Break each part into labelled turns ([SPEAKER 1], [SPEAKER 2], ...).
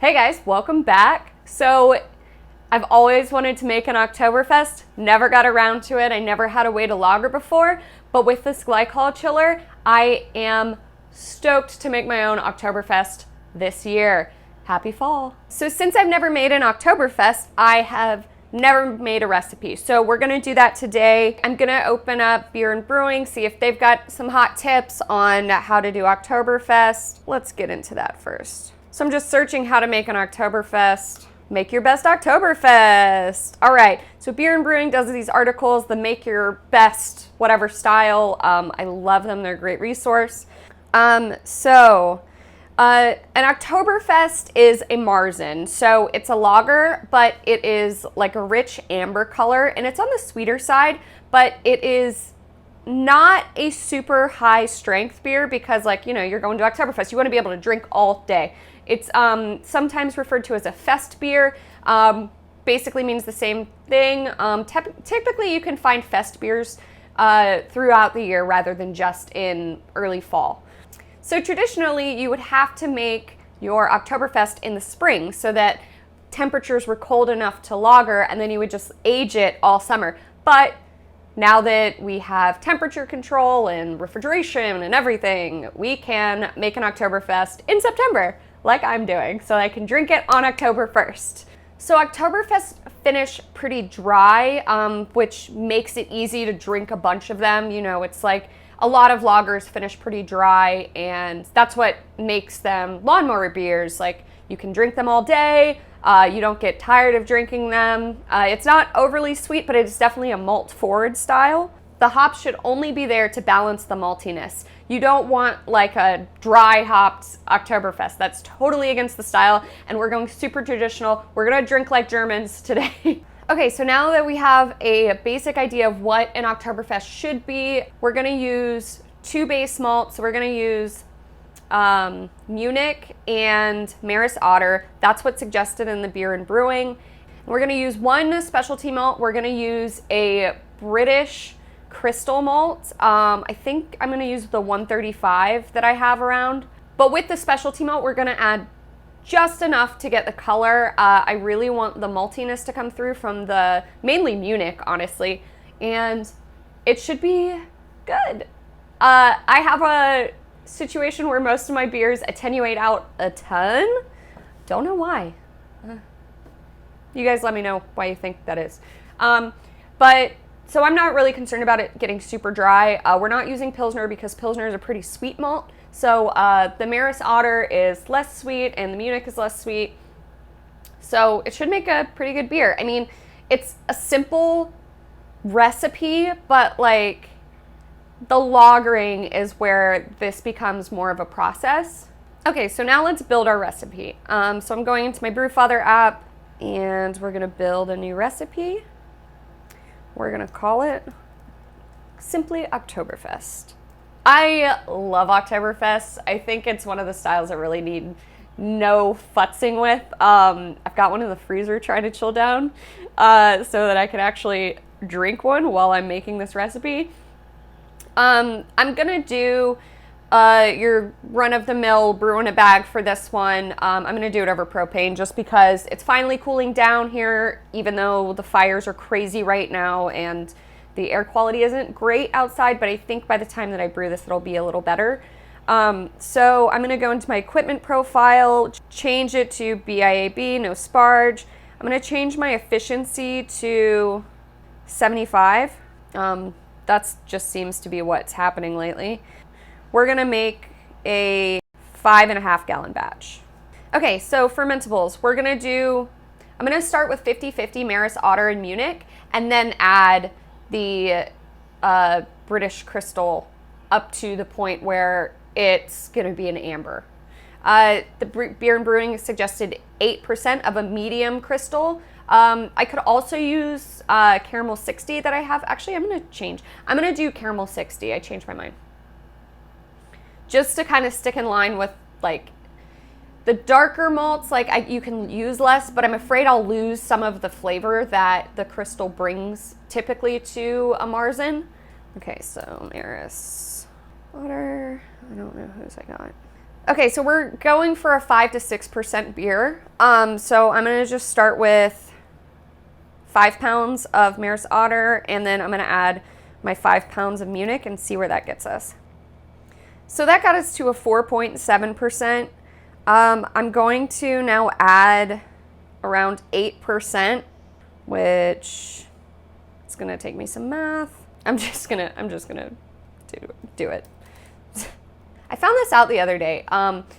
[SPEAKER 1] Hey guys, welcome back. So I've always wanted to make an Oktoberfest, never got around to it. I never had a way to lager before, but with this glycol chiller, I am stoked to make my own Oktoberfest this year. Happy fall. So since I've never made an Oktoberfest, I have never made a recipe. So we're gonna do that today. I'm gonna open up Beer and Brewing, see if they've got some hot tips on how to do Oktoberfest. Let's get into that first. So I'm just searching how to make an Oktoberfest. Make your best Oktoberfest. All right, so Beer and Brewing does these articles, the make your best whatever style. I love them, they're a great resource. An Oktoberfest is a Marzen. So it's a lager, but it is like a rich amber color, and it's on the sweeter side, but it is not a super high strength beer because, like, you know, you're going to Oktoberfest, you want to be able to drink all day. It's sometimes referred to as a fest beer. Basically means the same thing. Typically you can find fest beers throughout the year rather than just in early fall. So traditionally you would have to make your Oktoberfest in the spring so that temperatures were cold enough to lager, and then you would just age it all summer. But now that we have temperature control and refrigeration and everything, we can make an Oktoberfest in September, like I'm doing, so I can drink it on October 1st. So Oktoberfest finish pretty dry, which makes it easy to drink a bunch of them. You know, it's like a lot of lagers finish pretty dry, and that's what makes them lawnmower beers. Like, you can drink them all day, you don't get tired of drinking them. It's not overly sweet, but it's definitely a malt forward style. The hops should only be there to balance the maltiness. You don't want like a dry hopped Oktoberfest. That's totally against the style, and we're going super traditional. We're gonna drink like Germans today. Okay, so now that we have a basic idea of what an Oktoberfest should be, we're gonna use two base malts. So we're gonna use Munich and Maerzen Otter. That's what's suggested in the Beer and Brewing. We're gonna use one specialty malt. We're gonna use a British crystal malt. I think I'm gonna use the 135 that I have around. But with the specialty malt, we're gonna add just enough to get the color. I really want the maltiness to come through from the, mainly Munich, honestly, and it should be good. I have a situation where most of my beers attenuate out a ton. Don't know why. You guys let me know why you think that is. So I'm not really concerned about it getting super dry. We're not using Pilsner because Pilsner is a pretty sweet malt. So the Maerzen Otter is less sweet and the Munich is less sweet. So it should make a pretty good beer. I mean, it's a simple recipe, but like the lagering is where this becomes more of a process. Okay, so now let's build our recipe. So I'm going into my Brewfather app and we're gonna build a new recipe. We're gonna call it simply Oktoberfest. I love Oktoberfest. I think it's one of the styles that really need no futzing with. I've got one in the freezer trying to chill down so that I can actually drink one while I'm making this recipe. I'm gonna do your run-of-the-mill brew in a bag for this one. I'm gonna do it over propane just because it's finally cooling down here, even though the fires are crazy right now and the air quality isn't great outside, but I think by the time that I brew this, it'll be a little better. So I'm gonna go into my equipment profile, change it to BIAB, no sparge. I'm gonna change my efficiency to 75. That just seems to be what's happening lately. We're gonna make a 5.5 gallon batch. Okay, so fermentables. I'm gonna start with 50-50 Maerzen Otter and Munich, and then add the British crystal up to the point where it's gonna be an amber. The Beer and Brewing suggested 8% of a medium crystal. I could also use Caramel 60 that I have. Actually, I'm gonna do Caramel 60. I changed my mind. Just to kind of stick in line with like the darker malts, like you can use less, but I'm afraid I'll lose some of the flavor that the crystal brings typically to a Marzen. Okay, so Maerzen Otter, I don't know whose I got. Okay, so we're going for a 5 to 6% beer. So I'm gonna just start with 5 pounds of Maerzen Otter, and then I'm gonna add my 5 pounds of Munich and see where that gets us. So that got us to a 4.7%. I'm going to now add around 8%, which is gonna take me some math. I'm just gonna do it. I found this out the other day.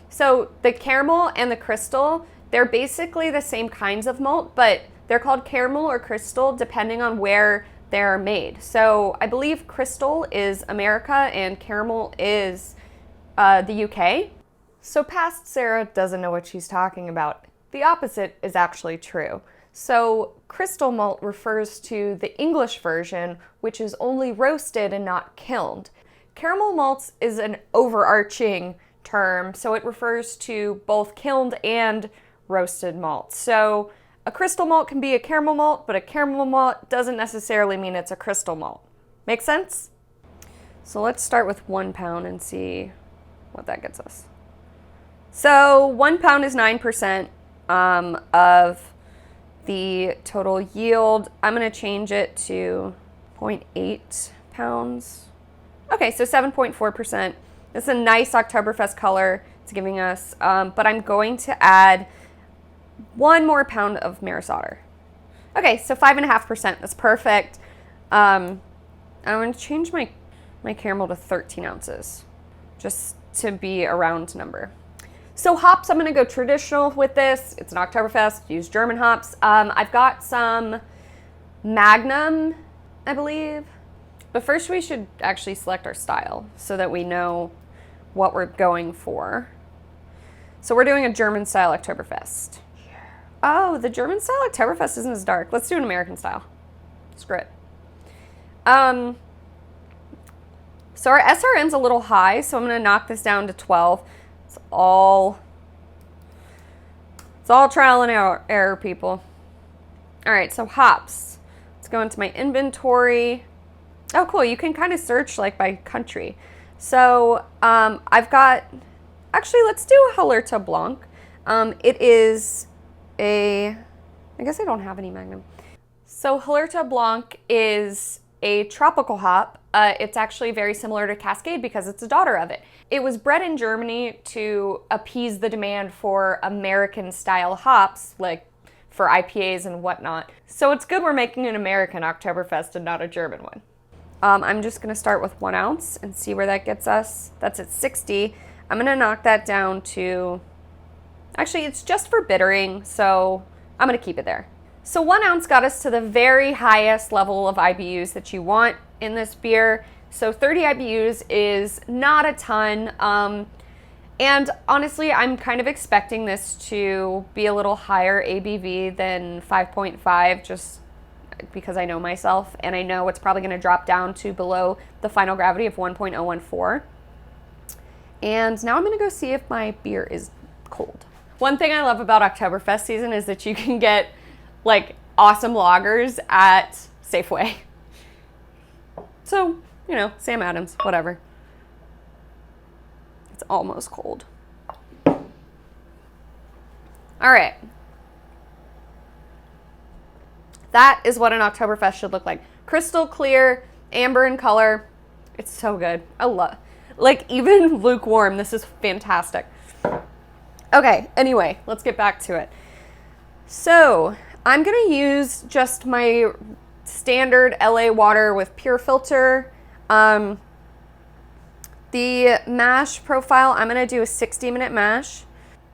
[SPEAKER 1] So the caramel and the crystal, they're basically the same kinds of malt, but they're called caramel or crystal depending on where they're made. So I believe crystal is America and caramel is the UK. So past Sarah doesn't know what she's talking about. The opposite is actually true. So crystal malt refers to the English version, which is only roasted and not kilned. Caramel malts is an overarching term, so it refers to both kilned and roasted malts. So a crystal malt can be a caramel malt, but a caramel malt doesn't necessarily mean it's a crystal malt. Make sense? So let's start with 1 pound and see what that gets us. So 1 pound is 9% of the total yield. I'm going to change it to 0.8 pounds. Okay, so 7.4%. This is a nice Oktoberfest color it's giving us, but I'm going to add 1 more pound of Maerzen Otter. Okay, so 5.5%. That's perfect. I'm going to change my caramel to 13 ounces, just to be a round number. So hops, I'm going to go traditional with this. It's an Oktoberfest, use German hops. I've got some Magnum, I believe. But first we should actually select our style so that we know what we're going for. So we're doing a German style Oktoberfest. Oh, the German style Oktoberfest isn't as dark. Let's do an American style. Screw it. So our SRM's a little high, so I'm gonna knock this down to 12. It's all trial and error, people. All right, so hops. Let's go into my inventory. Oh, cool. You can kind of search like by country. So I've got, actually, let's do a Hallertau Blanc. It is I guess I don't have any Magnum. So Hallertau Blanc is a tropical hop. It's actually very similar to Cascade because it's a daughter of it. It was bred in Germany to appease the demand for American style hops, like for IPAs and whatnot. So it's good we're making an American Oktoberfest and not a German one. I'm just gonna start with 1 ounce and see where that gets us. That's at 60. I'm gonna knock that down to, actually it's just for bittering, so I'm gonna keep it there. So 1 ounce got us to the very highest level of IBUs that you want in this beer. So 30 IBUs is not a ton. And honestly, I'm kind of expecting this to be a little higher ABV than 5.5, just because I know myself and I know it's probably going to drop down to below the final gravity of 1.014. And now I'm going to go see if my beer is cold. One thing I love about Oktoberfest season is that you can get like awesome lagers at Safeway. So, you know, Sam Adams, whatever. It's almost cold. All right. That is what an Oktoberfest should look like. Crystal clear, amber in color. It's so good. I love, like even lukewarm, this is fantastic. Okay, anyway, let's get back to it. So I'm gonna use just my standard LA water with pure filter. The mash profile, I'm gonna do a 60-minute mash.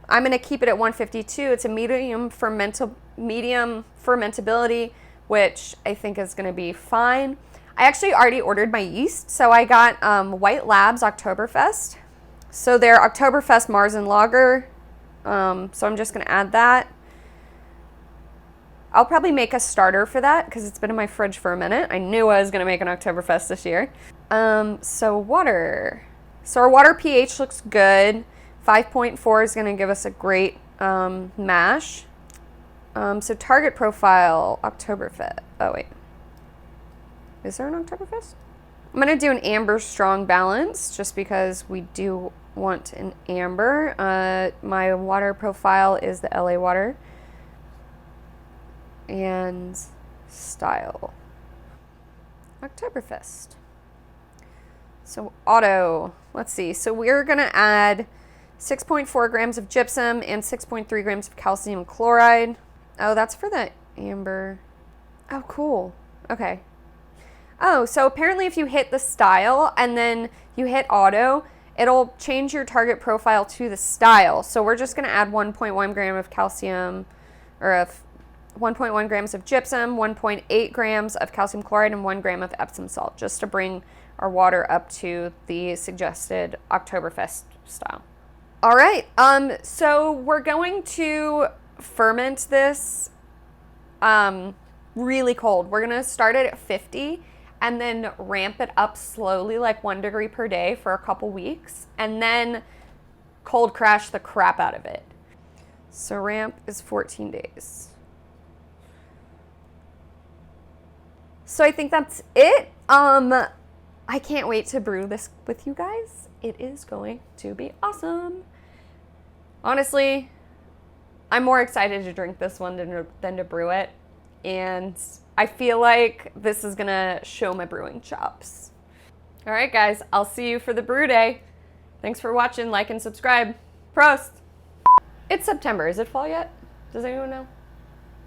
[SPEAKER 1] I'm gonna keep it at 152. It's a medium fermentability, which I think is gonna be fine. I actually already ordered my yeast, so I got White Labs Oktoberfest. So they're Oktoberfest Marzen lager. So I'm just gonna add that. I'll probably make a starter for that because it's been in my fridge for a minute. I knew I was gonna make an Oktoberfest this year. So water. So our water pH looks good. 5.4 is gonna give us a great mash. So target profile, Oktoberfest. Oh wait, is there an Oktoberfest? I'm gonna do an amber strong balance just because we do want an amber. My water profile is the LA water. And style. Oktoberfest. So auto, let's see. So we're gonna add 6.4 grams of gypsum and 6.3 grams of calcium chloride. Oh, that's for the amber. Oh, cool. Okay. Oh, so apparently if you hit the style and then you hit auto, it'll change your target profile to the style. So we're just gonna add 1.1 gram of calcium, or 1.1 grams of gypsum, 1.8 grams of calcium chloride, and 1 gram of Epsom salt, just to bring our water up to the suggested Oktoberfest style. All right, so we're going to ferment this really cold. We're gonna start it at 50 and then ramp it up slowly, like 1 degree per day for a couple weeks, and then cold crash the crap out of it. So ramp is 14 days. So I think that's it. I can't wait to brew this with you guys. It is going to be awesome. Honestly, I'm more excited to drink this one than to brew it. And I feel like this is gonna show my brewing chops. All right, guys, I'll see you for the brew day. Thanks for watching, like and subscribe. Prost. It's September. Is it fall yet? Does anyone know?